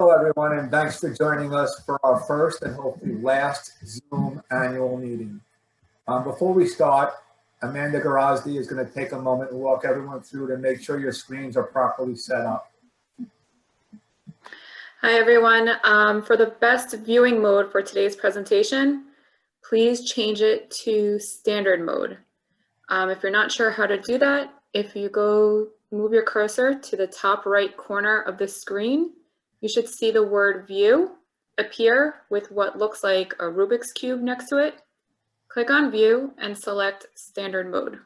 Hello, everyone, and thanks for joining us for our first and hopefully last Zoom annual meeting. Before we start, Amanda Garazdi is going to take a moment and walk everyone through to make sure your screens are properly set up. Hi, everyone. For the best viewing mode for today's presentation, please change it to standard mode. If you're not sure how to do that, if you move your cursor to the top right corner of the screen, you should see the word view appear with what looks like a Rubik's Cube next to it. Click on view and select standard mode.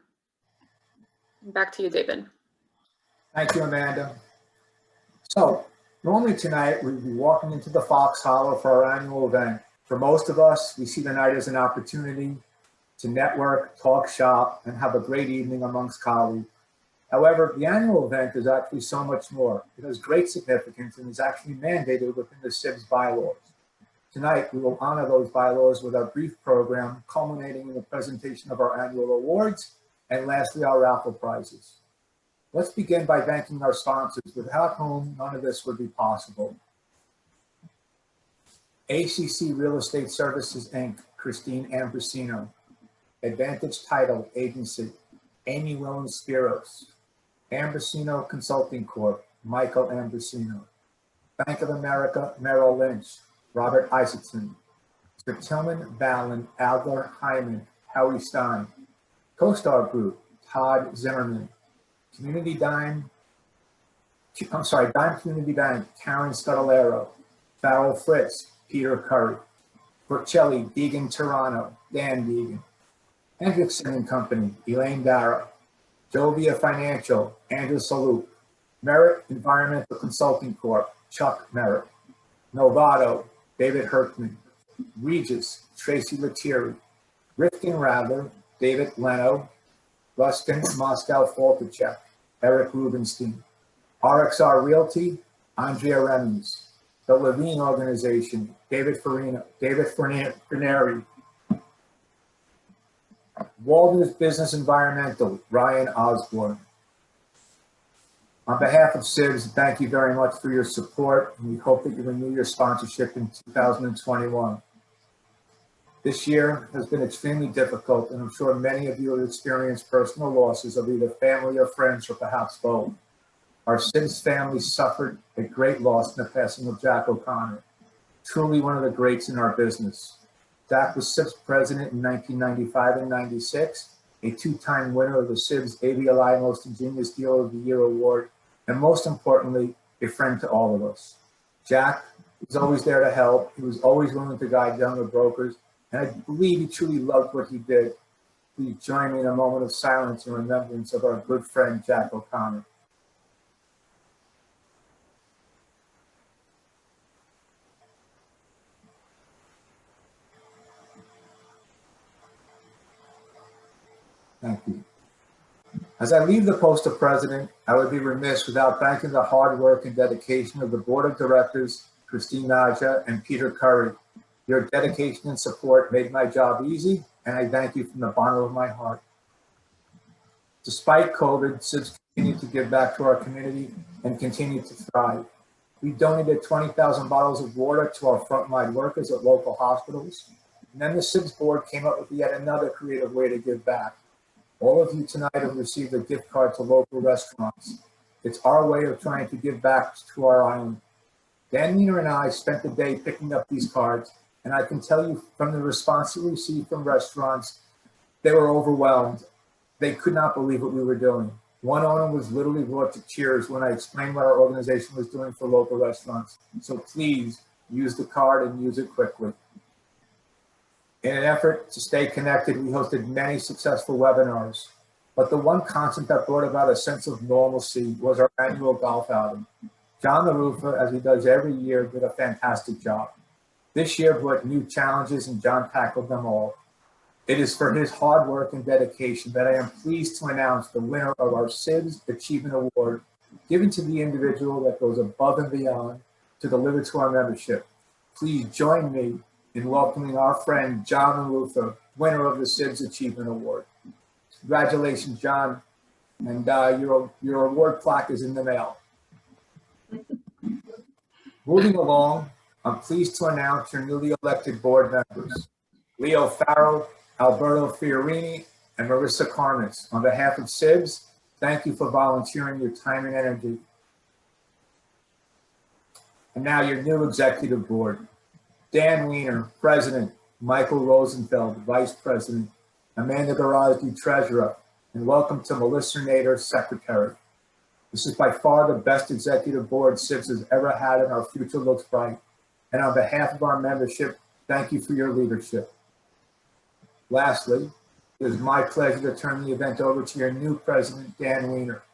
Back to you, David. Thank you, Amanda. So normally tonight we'd be walking into the Fox Hollow for our annual event. For most of us, we see the night as an opportunity to network, talk shop, and have a great evening amongst colleagues. However, the annual event is actually so much more. It has great significance and is actually mandated within the CIBS bylaws. Tonight, we will honor those bylaws with our brief program, culminating in the presentation of our annual awards, and lastly, our raffle prizes. Let's begin by thanking our sponsors, without whom none of this would be possible. ACC Real Estate Services, Inc., Christine Ambrosino. Advantage Title Agency, Amy Williams-Spiros. Ambrosino Consulting Corp., Michael Ambrosino. Bank of America, Merrill Lynch, Robert Isaacson. Sir Tillman Ballin, Adler Hyman, Howie Stein. CoStar Group, Todd Zimmerman. Dime Community Bank, Karen Scudolero. Farrell Fritz, Peter Curry. Burchelli, Deegan Toronto, Dan Deegan. Hendrickson and Company, Elaine Dara. Jovia Financial, Andrew Salute. Merritt Environmental Consulting Corp., Chuck Merritt. Novato, David Herkman. Regis, Tracy Lettieri. Rifkin Radler, David Leno. Ruskin Moscow Faltercheck, Eric Rubenstein. RXR Realty, Andrea Remens. The Levine Organization, David Fernari. Walden's Business Environmental, Ryan Osborne. On behalf of CIBS, thank you very much for your support, and we hope that you renew your sponsorship in 2021. This year has been extremely difficult, and I'm sure many of you have experienced personal losses of either family or friends, or perhaps both. Our CIBS family suffered a great loss in the passing of Jack O'Connor, truly one of the greats in our business. Jack was CIBS president in 1995 and 96, a two-time winner of the CIBS ABLI Most Ingenious Deal of the Year award, and most importantly, a friend to all of us. Jack was always there to help. He was always willing to guide younger brokers, and I believe he truly loved what he did. Please join me in a moment of silence in remembrance of our good friend, Jack O'Connor. Thank you. As I leave the post of president, I would be remiss without thanking the hard work and dedication of the board of directors, Christine Naja and Peter Curry. Your dedication and support made my job easy, and I thank you from the bottom of my heart. Despite COVID, CIBS continued to give back to our community and continued to thrive. We donated 20,000 bottles of water to our frontline workers at local hospitals. And then the CIBS board came up with yet another creative way to give back. All of you tonight have received a gift card to local restaurants. It's our way of trying to give back to our island. Dan Wiener and I spent the day picking up these cards, and I can tell you from the response we received from restaurants, they were overwhelmed. They could not believe what we were doing. One owner was literally brought to tears when I explained what our organization was doing for local restaurants. So please use the card and use it quickly. In an effort to stay connected, we hosted many successful webinars, but the one constant that brought about a sense of normalcy was our annual golf outing. John the Roofer, as he does every year, did a fantastic job. This year brought new challenges, and John tackled them all. It is for his hard work and dedication that I am pleased to announce the winner of our CIBS Achievement Award, given to the individual that goes above and beyond to deliver to our membership. Please join me in welcoming our friend, John the Roofer, winner of the CIBS Achievement Award. Congratulations, John, and your award plaque is in the mail. Moving along, I'm pleased to announce your newly elected board members, Leo Farrell, Alberto Fiorini, and Marissa Carnes. On behalf of CIBS, thank you for volunteering your time and energy. And now your new executive board. Dan Weiner, President, Michael Rosenfeld, Vice President, Amanda Garazdi, Treasurer, and welcome to Melissa Nader, Secretary. This is by far the best executive board CIBS has ever had, and our future looks bright. And on behalf of our membership, thank you for your leadership. Lastly, it is my pleasure to turn the event over to your new president, Dan Weiner.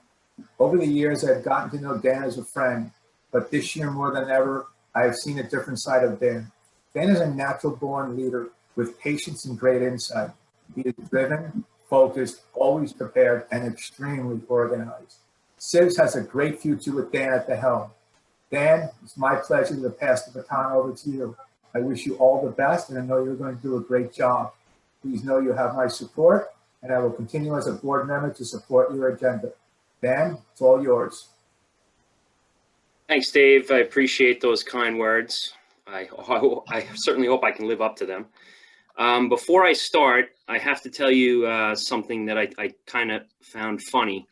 Over the years, I've gotten to know Dan as a friend, but this year more than ever, I have seen a different side of Dan. Dan is a natural-born leader with patience and great insight. He is driven, focused, always prepared, and extremely organized. CIBS has a great future with Dan at the helm. Dan, it's my pleasure to pass the baton over to you. I wish you all the best, and I know you're going to do a great job. Please know you have my support, and I will continue as a board member to support your agenda. Dan, it's all yours. Thanks, Dave. I appreciate those kind words. I certainly hope I can live up to them. Before I start, I have to tell you something that I kind of found funny.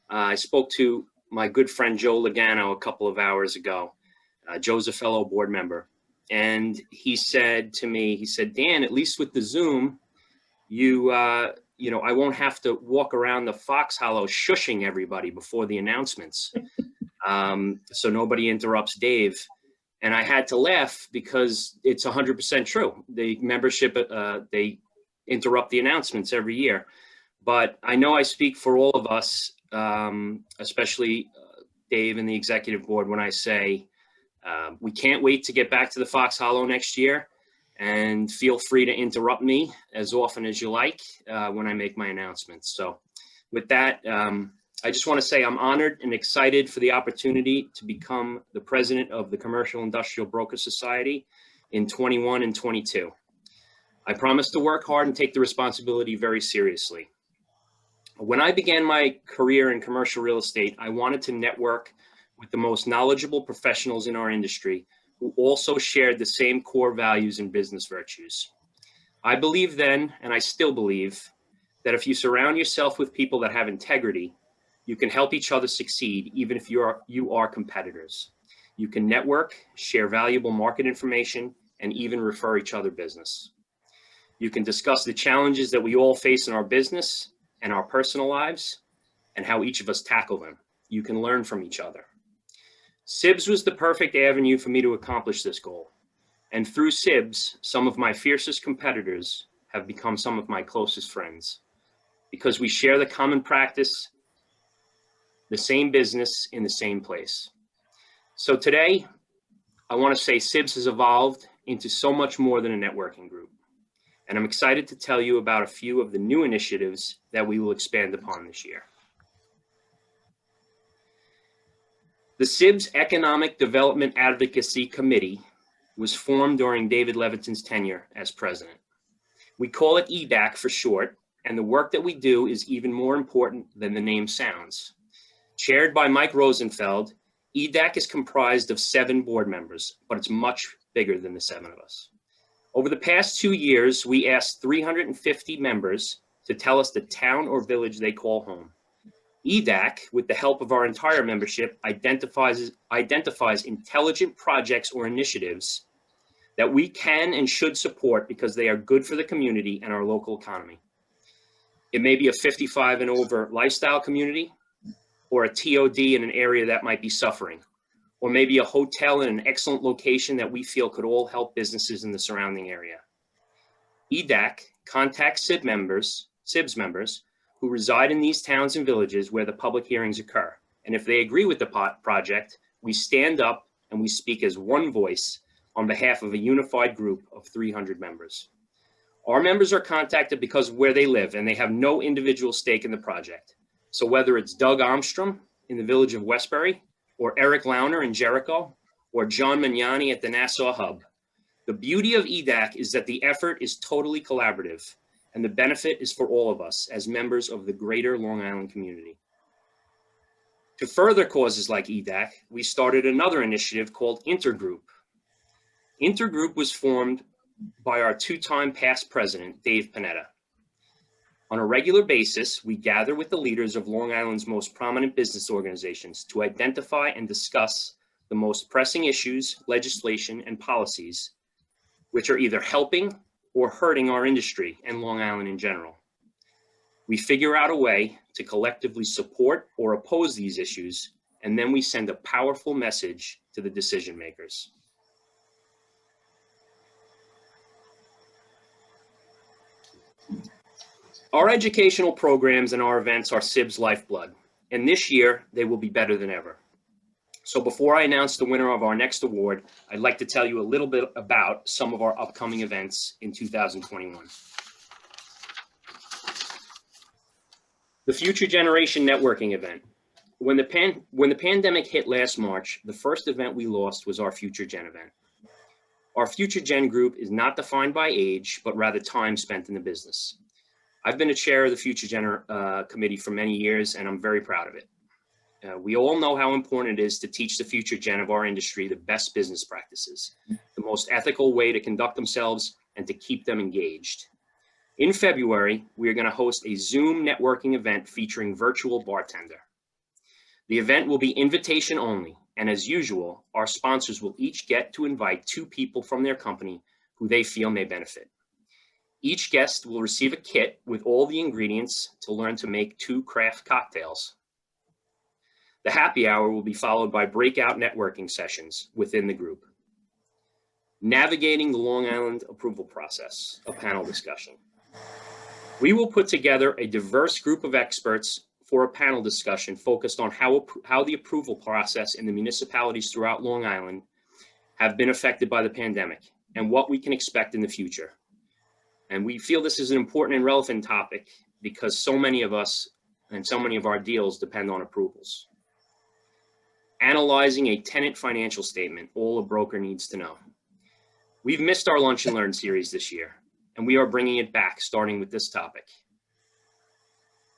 I spoke to my good friend Joe Logano a couple of hours ago. Joe's a fellow board member. And he said to me, he said, Dan, at least with the Zoom, you know, I won't have to walk around the Fox Hollow shushing everybody before the announcements. So nobody interrupts Dave. And I had to laugh because it's 100% true. The membership, they interrupt the announcements every year. But I know I speak for all of us, especially Dave and the executive board, when I say we can't wait to get back to the Fox Hollow next year, and feel free to interrupt me as often as you like when I make my announcements. So with that, I just want to say I'm honored and excited for the opportunity to become the president of the Commercial Industrial Broker Society in 21 and 22. I promise to work hard and take the responsibility very seriously. When I began my career in commercial real estate, I wanted to network with the most knowledgeable professionals in our industry who also shared the same core values and business virtues. I believed then, and I still believe, that if you surround yourself with people that have integrity, you can help each other succeed, even if you are competitors. You can network, share valuable market information, and even refer each other business. You can discuss the challenges that we all face in our business and our personal lives, and how each of us tackle them. You can learn from each other. CIBS was the perfect avenue for me to accomplish this goal. And through CIBS, some of my fiercest competitors have become some of my closest friends, because we share the common practice, the same business in the same place. So today, I want to say CIBS has evolved into so much more than a networking group. And I'm excited to tell you about a few of the new initiatives that we will expand upon this year. The CIBS Economic Development Advocacy Committee was formed during David Leviton's tenure as president. We call it EDAC for short, and the work that we do is even more important than the name sounds. Chaired by Mike Rosenfeld, EDAC is comprised of 7 board members, but it's much bigger than the 7 of us. Over the past 2 years, we asked 350 members to tell us the town or village they call home. EDAC, with the help of our entire membership, identifies intelligent projects or initiatives that we can and should support because they are good for the community and our local economy. It may be a 55 and over lifestyle community, or a TOD in an area that might be suffering, or maybe a hotel in an excellent location that we feel could all help businesses in the surrounding area. EDAC contacts CIBS members who reside in these towns and villages where the public hearings occur. And if they agree with the project, we stand up and we speak as one voice on behalf of a unified group of 300 members. Our members are contacted because of where they live, and they have no individual stake in the project. So whether it's Doug Armstrom in the village of Westbury, or Eric Launer in Jericho, or John Magnani at the Nassau Hub, the beauty of EDAC is that the effort is totally collaborative, and the benefit is for all of us as members of the greater Long Island community. To further causes like EDAC, we started another initiative called Intergroup. Intergroup was formed by our two-time past president, Dave Panetta. On a regular basis, we gather with the leaders of Long Island's most prominent business organizations to identify and discuss the most pressing issues, legislation, and policies which are either helping or hurting our industry and Long Island in general. We figure out a way to collectively support or oppose these issues, and then we send a powerful message to the decision makers. Our educational programs and our events are CIBS' lifeblood, and this year they will be better than ever. So before I announce the winner of our next award, I'd like to tell you a little bit about some of our upcoming events in 2021. The Future Generation Networking event. When the pandemic hit last March, the first event we lost was our Future Gen event. Our Future Gen group is not defined by age, but rather time spent in the business. I've been a chair of the Future Gen committee for many years, and I'm very proud of it. We all know how important it is to teach the future gen of our industry the best business practices, the most ethical way to conduct themselves, and to keep them engaged. In February, we are going to host a Zoom networking event featuring virtual bartender. The event will be invitation only, and as usual, our sponsors will each get to invite 2 people from their company who they feel may benefit. Each guest will receive a kit with all the ingredients to learn to make 2 craft cocktails. The happy hour will be followed by breakout networking sessions within the group. Navigating the Long Island approval process, a panel discussion. We will put together a diverse group of experts for a panel discussion focused on how the approval process in the municipalities throughout Long Island have been affected by the pandemic and what we can expect in the future. And we feel this is an important and relevant topic because so many of us and so many of our deals depend on approvals. Analyzing a tenant financial statement, all a broker needs to know. We've missed our Lunch and Learn series this year, and we are bringing it back, starting with this topic.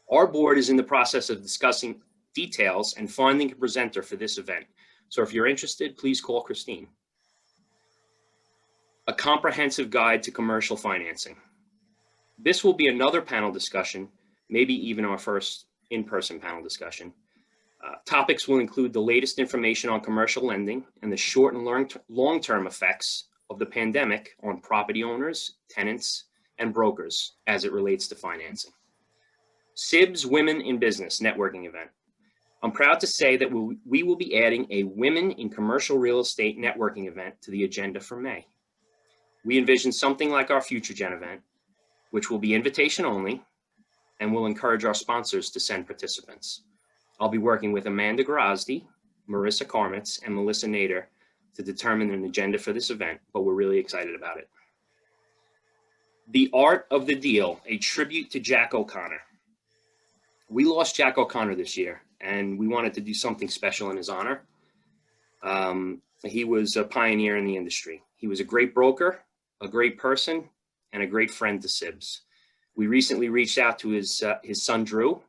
Our board is in the process of discussing details and finding a presenter for this event. So if you're interested, please call Christine. A comprehensive guide to commercial financing. This will be another panel discussion, maybe even our first in-person panel discussion. Topics will include the latest information on commercial lending and the short and long-term effects of the pandemic on property owners, tenants, and brokers as it relates to financing. CIBS Women in Business networking event. I'm proud to say that we will be adding a Women in Commercial Real Estate networking event to the agenda for May. We envision something like our Future Gen event, which will be invitation only and will encourage our sponsors to send participants. I'll be working with Amanda Grozdy, Marissa Karmitz, and Melissa Nader to determine an agenda for this event, but we're really excited about it. The Art of the Deal, a tribute to Jack O'Connor. We lost Jack O'Connor this year, and we wanted to do something special in his honor. He was a pioneer in the industry. He was a great broker, a great person, and a great friend to CIBS. We recently reached out to his son, Drew,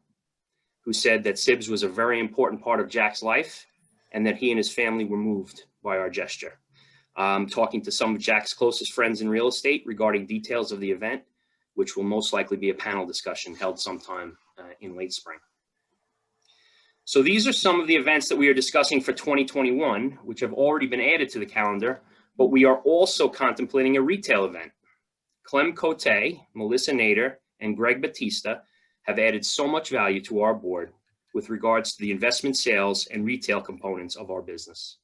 who said that CIBS was a very important part of Jack's life and that he and his family were moved by our gesture. Talking to some of Jack's closest friends in real estate regarding details of the event, which will most likely be a panel discussion held sometime in late spring. So these are some of the events that we are discussing for 2021, which have already been added to the calendar, but we are also contemplating a retail event. Clem Cote, Melissa Nader, and Greg Batista have added so much value to our board with regards to the investment sales and retail components of our business.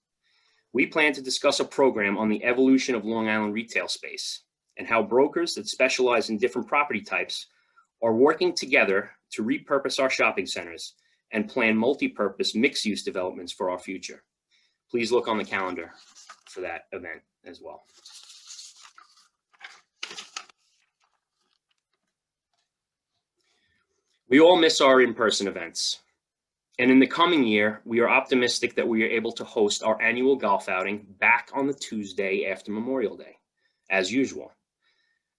We plan to discuss a program on the evolution of Long Island retail space and how brokers that specialize in different property types are working together to repurpose our shopping centers and plan multi-purpose mixed-use developments for our future. Please look on the calendar for that event as well. We all miss our in-person events. And in the coming year, we are optimistic that we are able to host our annual golf outing back on the Tuesday after Memorial Day, as usual.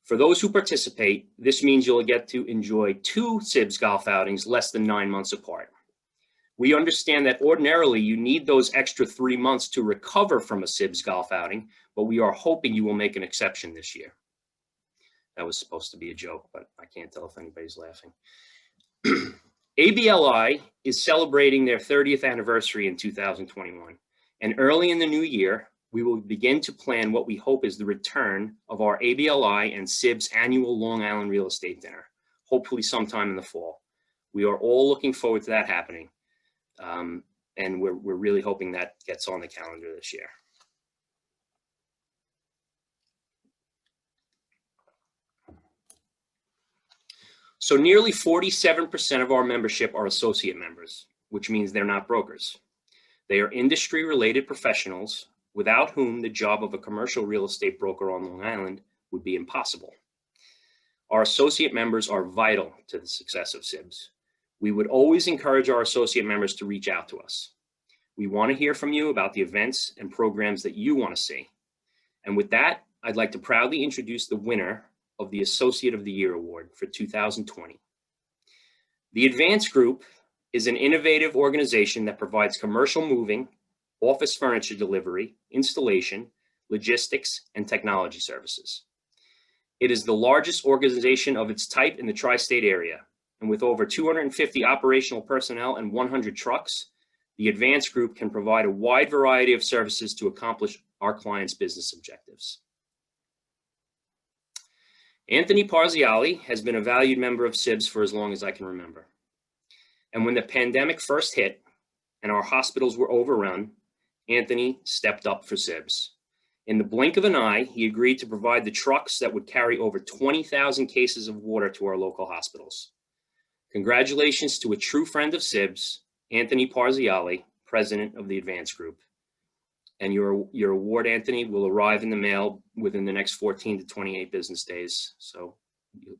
For those who participate, this means you'll get to enjoy 2 CIBS golf outings less than 9 months apart. We understand that ordinarily you need those extra 3 months to recover from a CIBS golf outing, but we are hoping you will make an exception this year. That was supposed to be a joke, but I can't tell if anybody's laughing. ABLI is celebrating their 30th anniversary in 2021, and early in the new year, we will begin to plan what we hope is the return of our ABLI and CIBS annual Long Island Real Estate Dinner, hopefully sometime in the fall. We are all looking forward to that happening, and we're really hoping that gets on the calendar this year. So nearly 47% of our membership are associate members, which means they're not brokers. They are industry-related professionals without whom the job of a commercial real estate broker on Long Island would be impossible. Our associate members are vital to the success of CIBS. We would always encourage our associate members to reach out to us. We want to hear from you about the events and programs that you want to see. And with that, I'd like to proudly introduce the winner of the Associate of the Year Award for 2020. The Advance Group is an innovative organization that provides commercial moving, office furniture delivery, installation, logistics, and technology services. It is the largest organization of its type in the tri-state area, and with over 250 operational personnel and 100 trucks, the Advance Group can provide a wide variety of services to accomplish our clients' business objectives. Anthony Parziali has been a valued member of CIBS for as long as I can remember. And when the pandemic first hit and our hospitals were overrun, Anthony stepped up for CIBS. In the blink of an eye, he agreed to provide the trucks that would carry over 20,000 cases of water to our local hospitals. Congratulations to a true friend of CIBS, Anthony Parziali, president of the Advance Group. And your award, Anthony, will arrive in the mail within the next 14 to 28 business days. So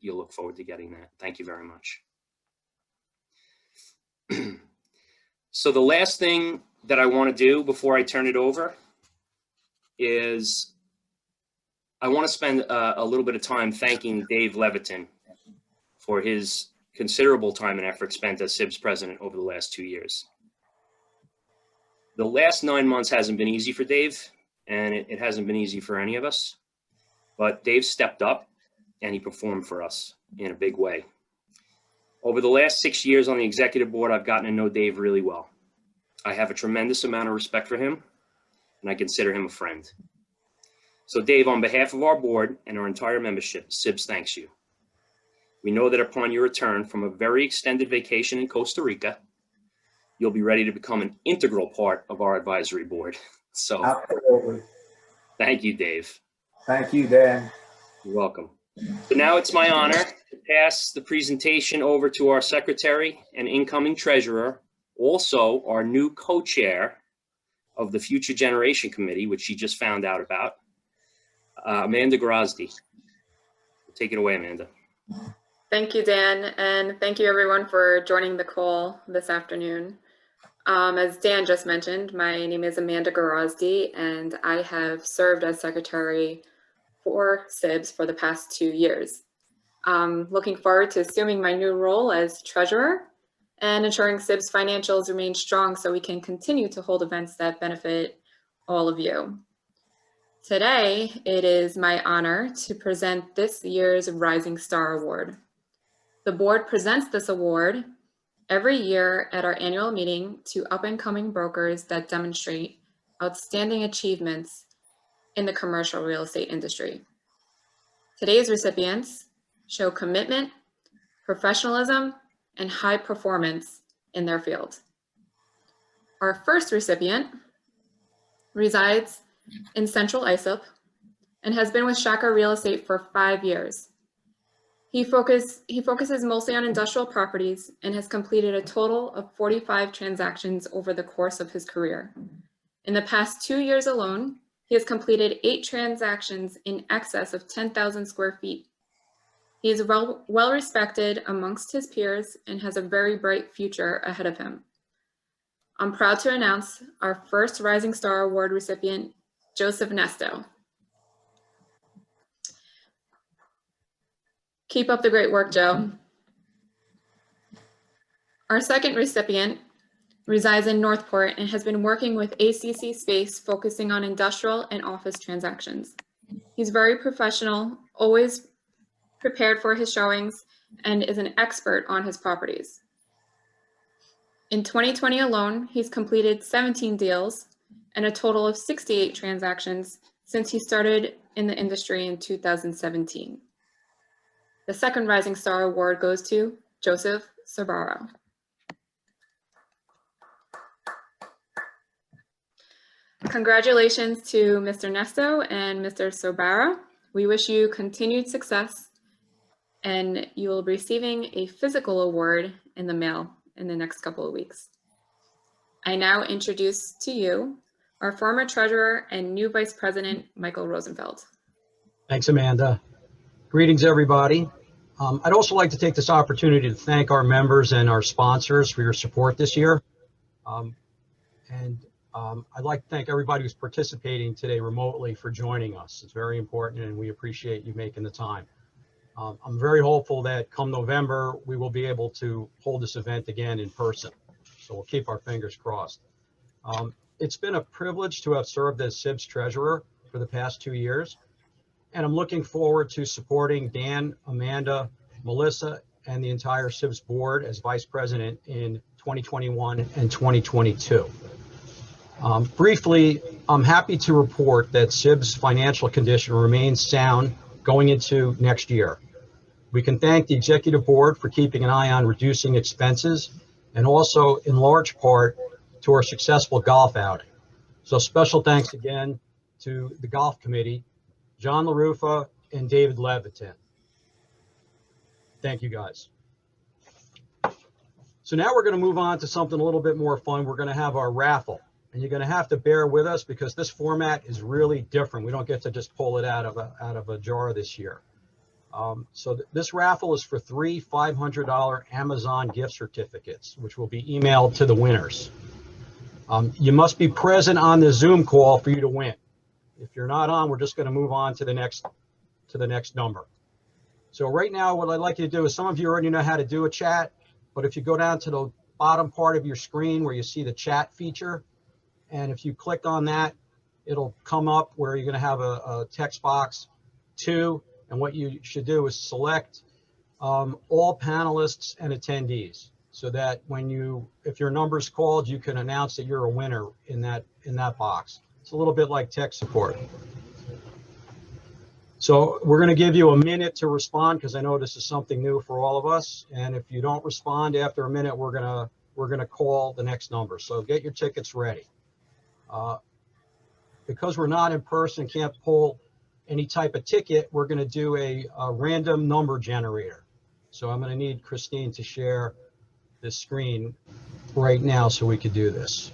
you'll look forward to getting that. Thank you very much. So the last thing that I want to do before I turn it over is I want to spend a little bit of time thanking Dave Levitin for his considerable time and effort spent as CIBS president over the last 2 years. The last 9 months hasn't been easy for Dave, and it hasn't been easy for any of us, but Dave stepped up and he performed for us in a big way. Over the last 6 years on the executive board, I've gotten to know Dave really well. I have a tremendous amount of respect for him, and I consider him a friend. So Dave, on behalf of our board and our entire membership, CIBS thanks you. We know that upon your return from a very extended vacation in Costa Rica, you'll be ready to become an integral part of our advisory board. So Absolutely. Thank you, Dave. Thank you, Dan. You're welcome. So now it's my honor to pass the presentation over to our secretary and incoming treasurer, also our new co-chair of the Future Generation Committee, which she just found out about, Amanda Grozdy. Take it away, Amanda. Thank you, Dan, and thank you everyone for joining the call this afternoon. As Dan just mentioned, my name is Amanda Grozdy, and I have served as secretary for CIBS for the past 2 years. Looking forward to assuming my new role as treasurer and ensuring CIBS financials remain strong so we can continue to hold events that benefit all of you. Today, it is my honor to present this year's Rising Star Award. The board presents this award every year at our annual meeting to up-and-coming brokers that demonstrate outstanding achievements in the commercial real estate industry. Today's recipients show commitment, professionalism, and high performance in their field. Our first recipient resides in Central Islip and has been with Shaka Real Estate for 5 years. He focuses mostly on industrial properties and has completed a total of 45 transactions over the course of his career. In the past 2 years alone, he has completed 8 transactions in excess of 10,000 square feet. He is well respected amongst his peers and has a very bright future ahead of him. I'm proud to announce our first Rising Star Award recipient, Joseph Nesto. Keep up the great work, Joe. Our second recipient resides in Northport and has been working with ACC Space focusing on industrial and office transactions. He's very professional, always prepared for his showings, and is an expert on his properties. In 2020 alone, he's completed 17 deals and a total of 68 transactions since he started in the industry in 2017. The second Rising Star Award goes to Joseph Sabaro. Congratulations to Mr. Nesto and Mr. Sabaro. We wish you continued success, and you will be receiving a physical award in the mail in the next couple of weeks. I now introduce to you our former treasurer and new vice president, Michael Rosenfeld. Thanks, Amanda. Greetings, everybody. I'd also like to take this opportunity to thank our members and our sponsors for your support this year. I'd like to thank everybody who's participating today remotely for joining us. It's very important, and we appreciate you making the time. I'm very hopeful that come November, we will be able to hold this event again in person. So we'll keep our fingers crossed. It's been a privilege to have served as CIBS treasurer for the past 2 years. And I'm looking forward to supporting Dan, Amanda, Melissa, and the entire CIBS board as vice president in 2021 and 2022. Briefly, I'm happy to report that CIBS' financial condition remains sound going into next year. We can thank the executive board for keeping an eye on reducing expenses, and also in large part to our successful golf outing. So special thanks again to the golf committee, John LaRufa and David Levitin. Thank you, guys. So now we're going to move on to something a little bit more fun. We're going to have our raffle, and you're going to have to bear with us because this format is really different. We don't get to just pull it out of a jar this year. This raffle is for 3 $500 Amazon gift certificates, which will be emailed to the winners. You must be present on the Zoom call for you to win. If you're not on, we're just going to move on to the next number. So right now, what I'd like you to do is, some of you already know how to do a chat, but if you go down to the bottom part of your screen where you see the chat feature, and if you click on that, it'll come up where you're going to have a text box 2. And what you should do is select all panelists and attendees, so that if your number's called, you can announce that you're a winner in that box. It's a little bit like tech support. So we're going to give you a minute to respond, because I know this is something new for all of us. And if you don't respond after a minute, we're gonna call the next number. So get your tickets ready. Because we're not in person, can't pull any type of ticket, we're going to do a random number generator. So I'm going to need Christine to share this screen right now so we could do this.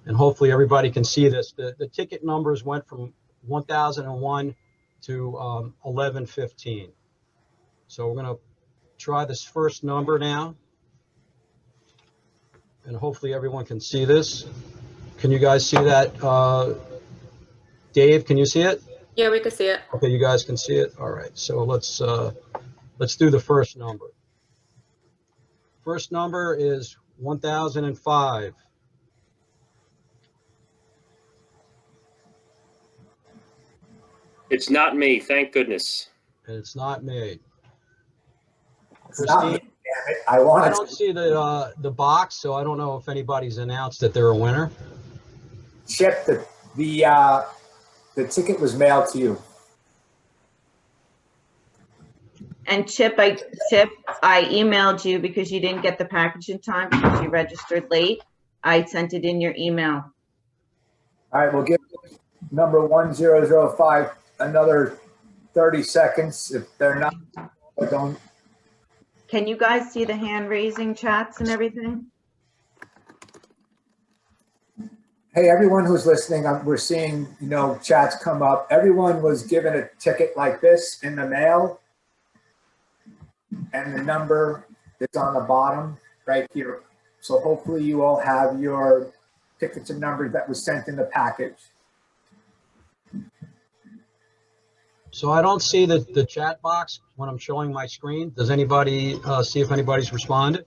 And hopefully everybody can see this. The ticket numbers went from 1001 to 1115. So we're going to try this first number now. And hopefully everyone can see this. Can you guys see that? Dave, can you see it? Yeah, we can see it. Okay, you guys can see it. All right, so let's do the first number. First number is 1005. It's not me, thank goodness. And it's not me. It's not me, Christine, damn it. I don't see the box, so I don't know if anybody's announced that they're a winner. Chip, the ticket was mailed to you. And Chip, I emailed you because you didn't get the package in time because you registered late. I sent it in your email. All right, we'll give number 1005 another 30 seconds. If they're not, don't. Can you guys see the hand raising chats and everything? Hey, everyone who's listening, we're seeing, chats come up. Everyone was given a ticket like this in the mail, and the number is on the bottom right here. So hopefully you all have your tickets and numbers that was sent in the package. So I don't see the chat box when I'm showing my screen. Does anybody see if anybody's responded?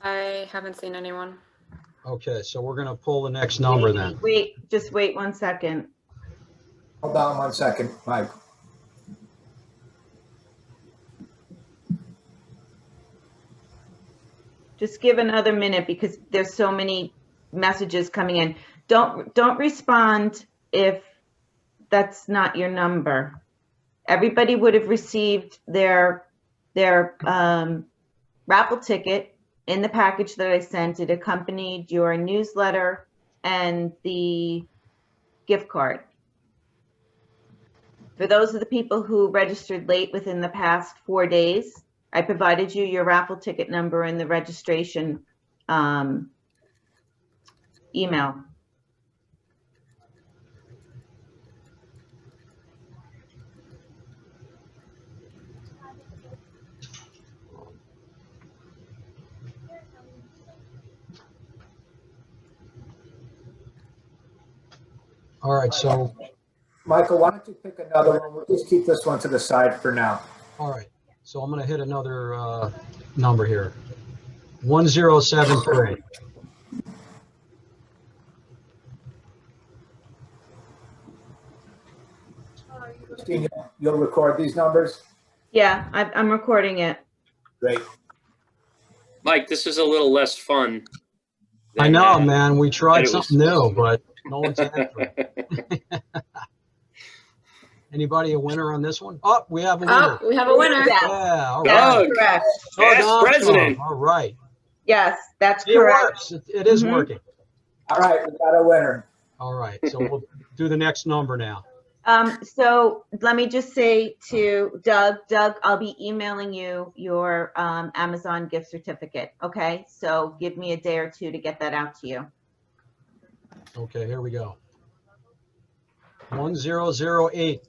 I haven't seen anyone. Okay, so we're gonna pull the next number then. Wait, just wait 1 second. Hold on 1 second, Mike. Just give another minute because there's so many messages coming in. Don't respond if that's not your number. Everybody would have received their raffle ticket in the package that I sent. It accompanied your newsletter and the gift card. For those of the people who registered late within the past 4 days, I provided you your raffle ticket number in the registration email. All right, so, Michael, why don't you pick another one? We'll just keep this one to the side for now. all right, so I'm gonna hit another number here. 1073. Christine, you'll record these numbers? Yeah, I'm recording it. Great. Mike, this is a little less fun. I than, know, man, we tried that it was something new, supposed to but no one's answering. Anybody a winner on this one? Oh, we have a winner. Oh, we have a winner. Yeah, Yeah, all that's right. Doug. correct. Doug Past Armstrong. president. All right. Yes, that's It correct. works. It is Mhm. working. All right, we got a winner. All right, so we'll do the next number now. So let me just say to Doug, I'll be emailing you your Amazon gift certificate. Okay, so give me a day or two to get that out to you. Okay, here we go. 1008.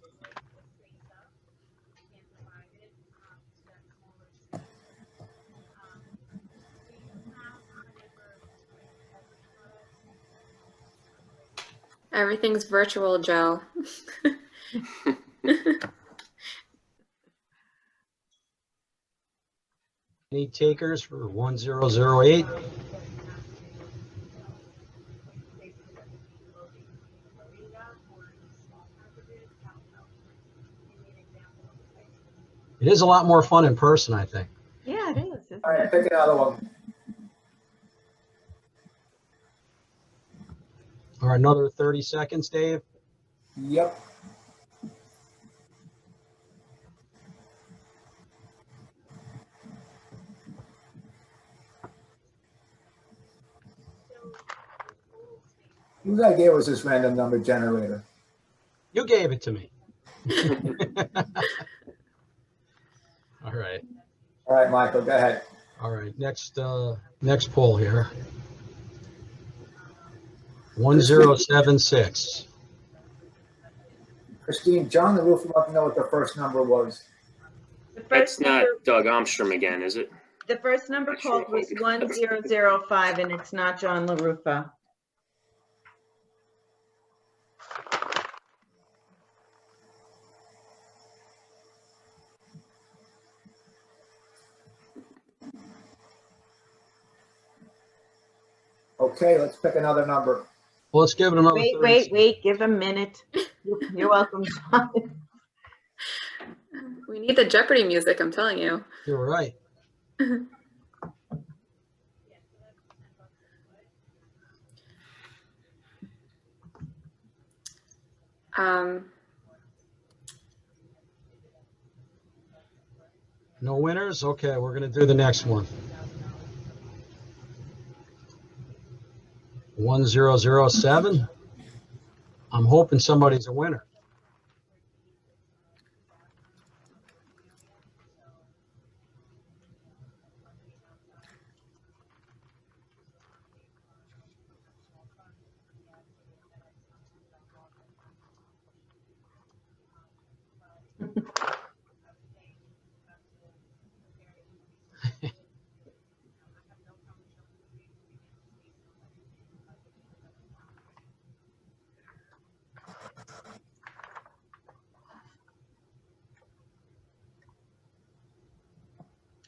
Everything's virtual, Joe. Any takers for 1008? It is a lot more fun in person, I think. Yeah, it is. Isn't All right, it? pick another one. All right, another 30 seconds, Dave. Yep. Whose idea was this random number generator? You gave it to me. All right. All right, Michael, go ahead. All right, next poll here. 1076. Christine, John the roofer wants to know what the first number was. The That's first not number, Doug Armstrong again, is it? the first number Actually, called was maybe. 1005, and it's not John LaRufa. Okay, let's pick another number. Well, let's give it another 30 Wait, seconds. give a minute. You're welcome, John. We need the Jeopardy music, I'm telling you. You're right. No winners? Okay, we're going to do the next one. 1007. I'm hoping somebody's a winner.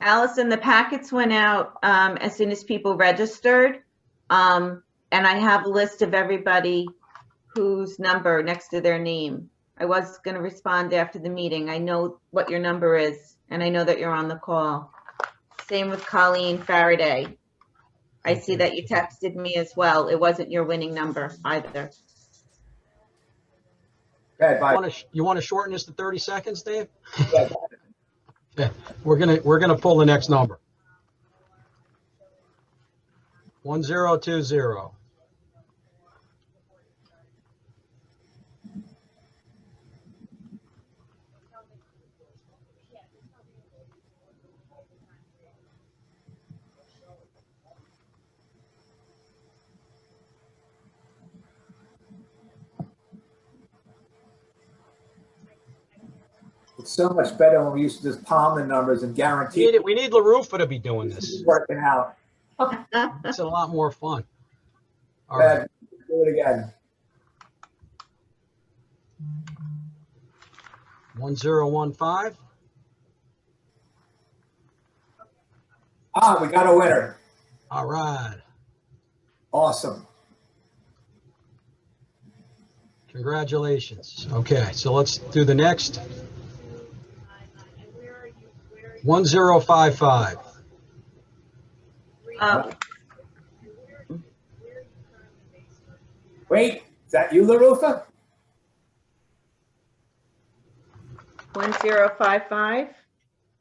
Allison, the packets went out as soon as people registered. And I have a list of everybody whose number next to their name. I was going to respond after the meeting. I know what your number is, and I know that you're on the call. Same with Colleen Faraday. I see that you texted me as well. It wasn't your winning number either. Okay, bye. You want to shorten this to 30 seconds, Dave? Yeah. Yeah, we're gonna pull the next number. 1020. It's so much better when we used to just palm the numbers and guarantee We need LaRufa to be doing this. it's working out. It's a lot more fun. All Go right. ahead, do it again. 1015. Ah, we got a winner. All right. Awesome. Congratulations. Okay, so let's do the next. 1055. Wait, is that you, LaRufa? 1055.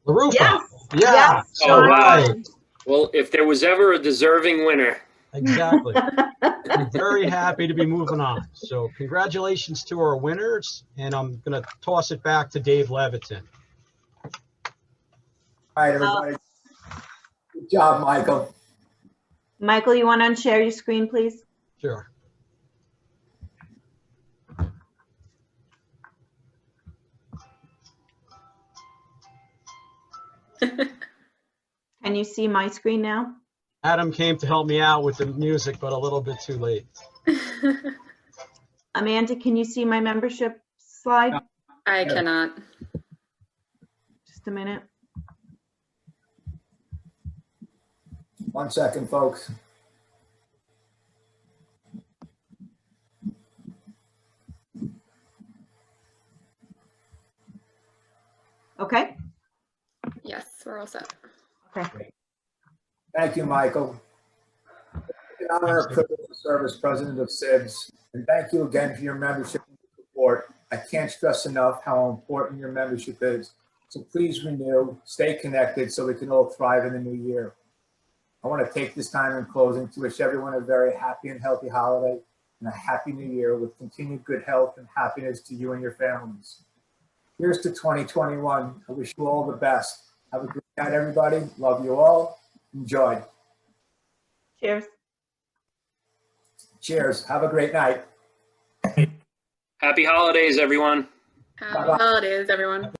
LaRufa. Yes. Yeah. Yes. Oh, wow. Right. Well, if there was ever a deserving winner, Exactly. I'm very happy to be moving on. So congratulations to our winners, and I'm going to toss it back to Dave Leviton. All right, everybody. Good job, Michael. Michael, you want to unshare your screen, please? Sure. Can you see my screen now? Adam came to help me out with the music, but a little bit too late. Amanda, can you see my membership slide? I cannot. Just a minute. 1 second, folks. Okay. Yes, we're all set. Okay. Thank you, Michael. It's an honor and privilege to serve as president of CIBS, and thank you again for your membership and support. I can't stress enough how important your membership is. So please renew, stay connected so we can all thrive in the new year. I want to take this time in closing to wish everyone a very happy and healthy holiday and a happy new year with continued good health and happiness to you and your families. Here's to 2021. I wish you all the best. Have a great night, everybody. Love you all. Enjoy. Cheers. Cheers. Have a great night. happy holidays, everyone. Happy holidays, everyone.